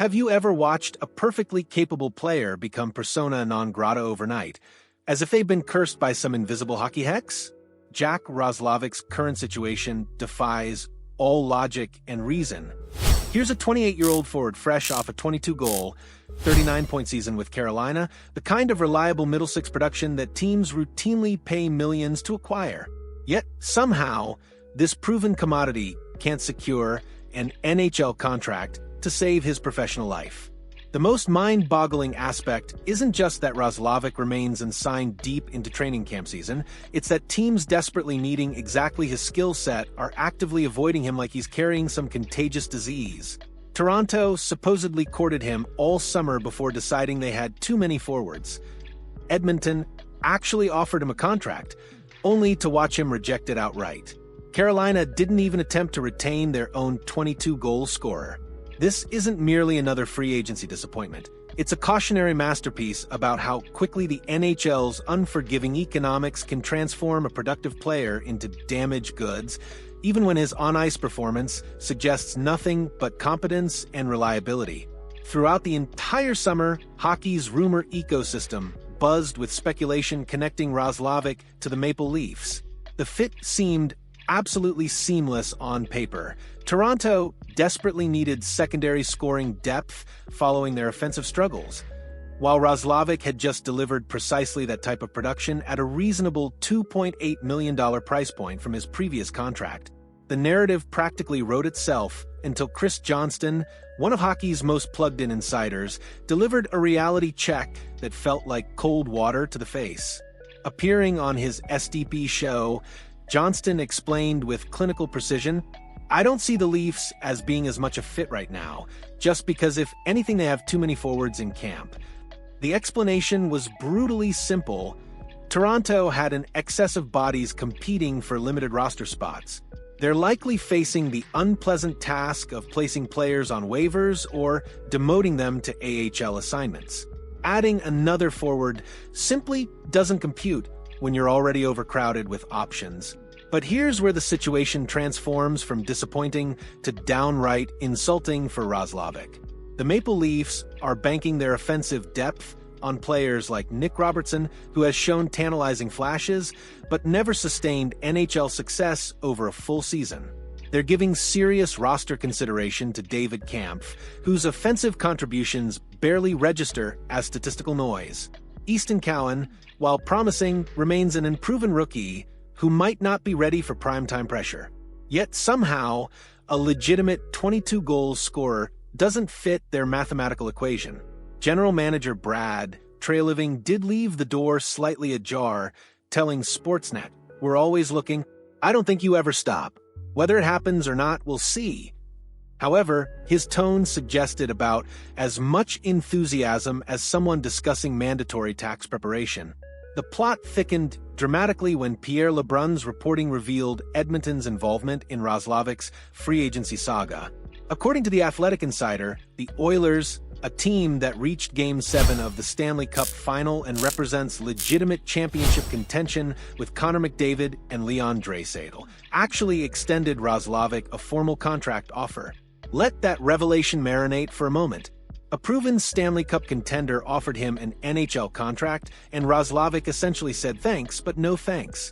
Have you ever watched a perfectly capable player become persona non grata overnight, as if they've been cursed by some invisible hockey hex? Jack Roslovic's current situation defies all logic and reason. Here's a 28-year-old forward fresh off a 22-goal, 39-point season with Carolina, the kind of reliable middle six production that teams routinely pay millions to acquire. Yet, somehow, this proven commodity can't secure an NHL contract to save his professional life. The most mind-boggling aspect isn't just that Roslovic remains unsigned deep into training camp season, it's that teams desperately needing exactly his skill set are actively avoiding him like he's carrying some contagious disease. Toronto supposedly courted him all summer before deciding they had too many forwards. Edmonton actually offered him a contract, only to watch him reject it outright. Carolina didn't even attempt to retain their own 22-goal scorer. This isn't merely another free agency disappointment. It's a cautionary masterpiece about how quickly the NHL's unforgiving economics can transform a productive player into damaged goods, even when his on-ice performance suggests nothing but competence and reliability. Throughout the entire summer, hockey's rumor ecosystem buzzed with speculation connecting Roslovic to the Maple Leafs. The fit seemed absolutely seamless on paper. Toronto desperately needed secondary scoring depth following their offensive struggles, while Roslovic had just delivered precisely that type of production at a reasonable $2.8 million price point from his previous contract. The narrative practically wrote itself until Chris Johnston, one of hockey's most plugged-in insiders, delivered a reality check that felt like cold water to the face. Appearing on his SDP show, Johnston explained with clinical precision, "I don't see the Leafs as being as much a fit right now, just because if anything they have too many forwards in camp." The explanation was brutally simple. Toronto had an excess of bodies competing for limited roster spots. They're likely facing the unpleasant task of placing players on waivers or demoting them to AHL assignments. Adding another forward simply doesn't compute when you're already overcrowded with options. But here's where the situation transforms from disappointing to downright insulting for Roslovic. The Maple Leafs are banking their offensive depth on players like Nick Robertson, who has shown tantalizing flashes, but never sustained NHL success over a full season. They're giving serious roster consideration to David Kampf, whose offensive contributions barely register as statistical noise. Easton Cowan, while promising, remains an unproven rookie who might not be ready for primetime pressure. Yet somehow, a legitimate 22-goal scorer doesn't fit their mathematical equation. General manager Brad Treliving did leave the door slightly ajar, telling Sportsnet, "We're always looking. I don't think you ever stop. Whether it happens or not, we'll see." However, his tone suggested about as much enthusiasm as someone discussing mandatory tax preparation. The plot thickened dramatically when Pierre Lebrun's reporting revealed Edmonton's involvement in Roslovic's free agency saga. According to the Athletic Insider, the Oilers, a team that reached Game 7 of the Stanley Cup Final and represents legitimate championship contention with Connor McDavid and Leon Draisaitl, actually extended Roslovic a formal contract offer. Let that revelation marinate for a moment. A proven Stanley Cup contender offered him an NHL contract, and Roslovic essentially said thanks, but no thanks.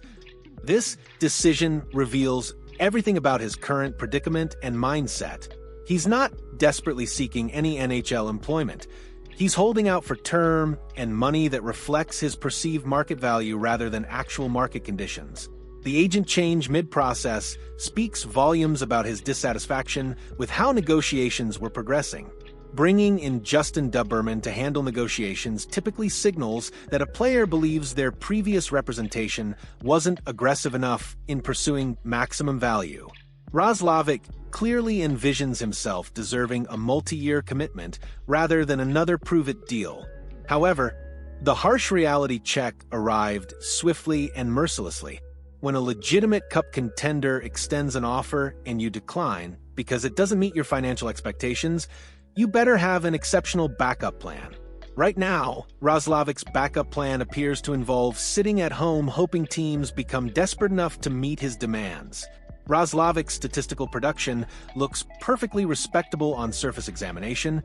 This decision reveals everything about his current predicament and mindset. He's not desperately seeking any NHL employment. He's holding out for term and money that reflects his perceived market value rather than actual market conditions. The agent change mid-process speaks volumes about his dissatisfaction with how negotiations were progressing. Bringing in Justin Duberman to handle negotiations typically signals that a player believes their previous representation wasn't aggressive enough in pursuing maximum value. Roslovic clearly envisions himself deserving a multi-year commitment rather than another prove-it deal. However, the harsh reality check arrived swiftly and mercilessly. When a legitimate cup contender extends an offer and you decline because it doesn't meet your financial expectations, you better have an exceptional backup plan. Right now, Roslovic's backup plan appears to involve sitting at home hoping teams become desperate enough to meet his demands. Roslovic's statistical production looks perfectly respectable on surface examination,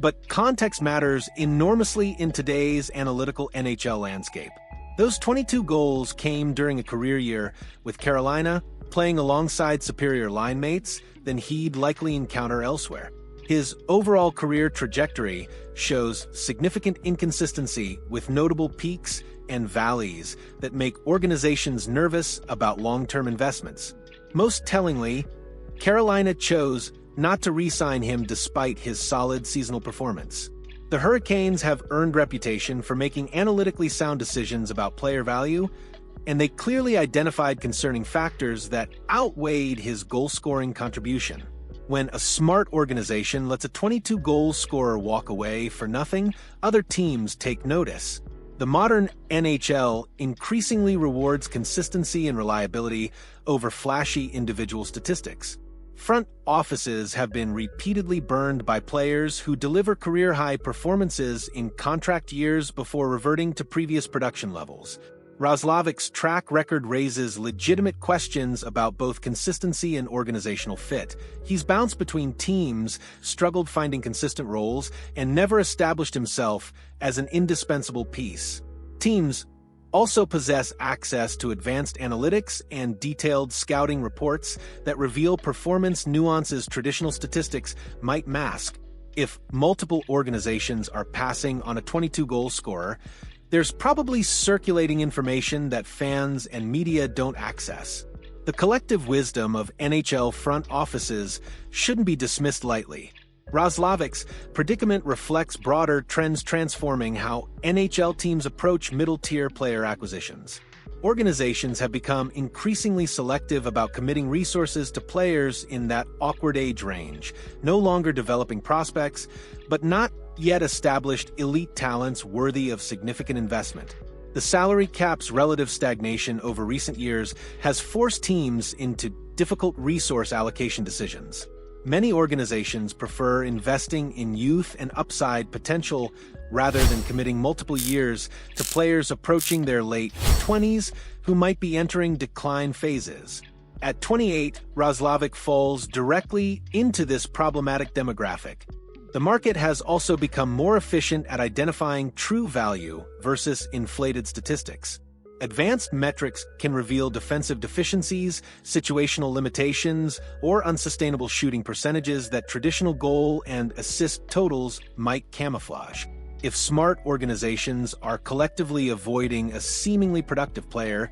But context matters enormously in today's analytical NHL landscape. Those 22 goals came during a career year with Carolina, playing alongside superior line mates than he'd likely encounter elsewhere. His overall career trajectory shows significant inconsistency with notable peaks and valleys that make organizations nervous about long-term investments. Most tellingly, Carolina chose not to re-sign him despite his solid seasonal performance. The Hurricanes have earned reputation for making analytically sound decisions about player value, and they clearly identified concerning factors that outweighed his goal-scoring contribution. When a smart organization lets a 22-goal scorer walk away for nothing, other teams take notice. The modern NHL increasingly rewards consistency and reliability over flashy individual statistics. Front offices have been repeatedly burned by players who deliver career-high performances in contract years before reverting to previous production levels. Roslovic's track record raises legitimate questions about both consistency and organizational fit. He's bounced between teams, struggled finding consistent roles, and never established himself as an indispensable piece. Teams also possess access to advanced analytics and detailed scouting reports that reveal performance nuances traditional statistics might mask. If multiple organizations are passing on a 22-goal scorer, there's probably circulating information that fans and media don't access. The collective wisdom of NHL front offices shouldn't be dismissed lightly. Roslovic's predicament reflects broader trends transforming how NHL teams approach middle-tier player acquisitions. Organizations have become increasingly selective about committing resources to players in that awkward age range, no longer developing prospects, but not yet established elite talents worthy of significant investment. The salary cap's relative stagnation over recent years has forced teams into difficult resource allocation decisions. Many organizations prefer investing in youth and upside potential rather than committing multiple years to players approaching their late 20s who might be entering decline phases. At 28, Roslovic falls directly into this problematic demographic. The market has also become more efficient at identifying true value versus inflated statistics. Advanced metrics can reveal defensive deficiencies, situational limitations, or unsustainable shooting percentages that traditional goal and assist totals might camouflage. If smart organizations are collectively avoiding a seemingly productive player,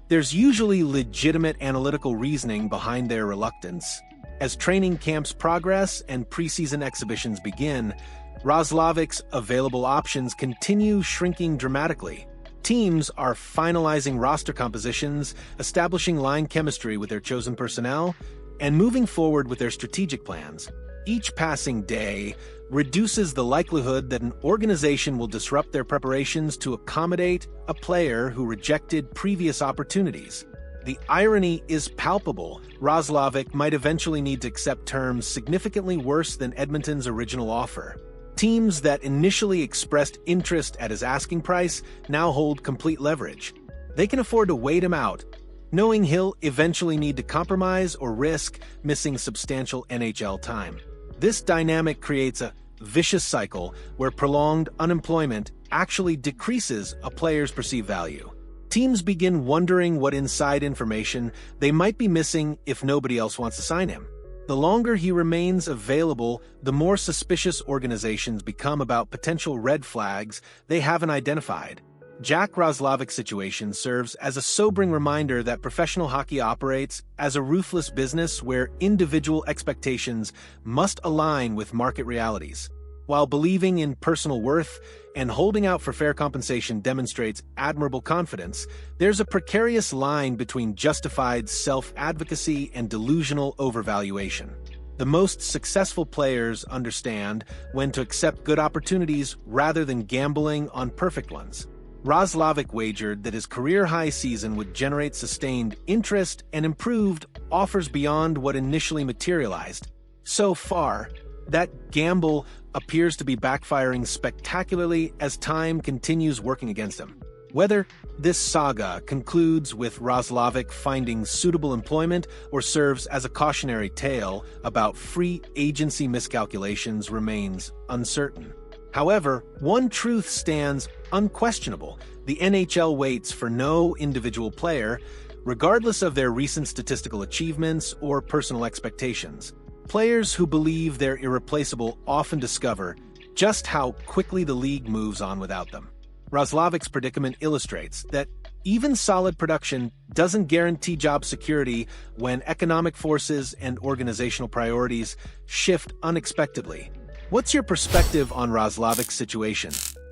there's usually legitimate analytical reasoning behind their reluctance. As training camps progress and preseason exhibitions begin, Roslovic's available options continue shrinking dramatically. Teams are finalizing roster compositions, establishing line chemistry with their chosen personnel, and moving forward with their strategic plans. Each passing day reduces the likelihood that an organization will disrupt their preparations to accommodate a player who rejected previous opportunities. The irony is palpable. Roslovic might eventually need to accept terms significantly worse than Edmonton's original offer. Teams that initially expressed interest at his asking price now hold complete leverage. They can afford to wait him out, knowing he'll eventually need to compromise or risk missing substantial NHL time. This dynamic creates a vicious cycle where prolonged unemployment actually decreases a player's perceived value. Teams begin wondering what inside information they might be missing if nobody else wants to sign him. The longer he remains available, the more suspicious organizations become about potential red flags they haven't identified. Jack Roslovic's situation serves as a sobering reminder that professional hockey operates as a ruthless business where individual expectations must align with market realities. While believing in personal worth and holding out for fair compensation demonstrates admirable confidence, there's a precarious line between justified self-advocacy and delusional overvaluation. The most successful players understand when to accept good opportunities rather than gambling on perfect ones. Roslovic wagered that his career-high season would generate sustained interest and improved offers beyond what initially materialized. So far, that gamble appears to be backfiring spectacularly as time continues working against him. Whether this saga concludes with Roslovic finding suitable employment or serves as a cautionary tale about free agency miscalculations remains uncertain. However, one truth stands unquestionable: the NHL waits for no individual player, regardless of their recent statistical achievements or personal expectations. Players who believe they're irreplaceable often discover just how quickly the league moves on without them. Roslovic's predicament illustrates that even solid production doesn't guarantee job security when economic forces and organizational priorities shift unexpectedly. What's your perspective on Roslovic's situation?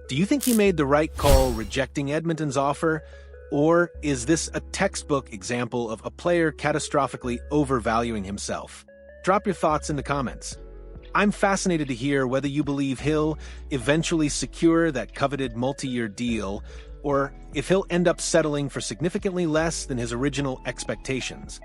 Do you think he made the right call rejecting Edmonton's offer? Or is this a textbook example of a player catastrophically overvaluing himself? Drop your thoughts in the comments. I'm fascinated to hear whether you believe he'll eventually secure that coveted multi-year deal, or if he'll end up settling for significantly less than his original expectations.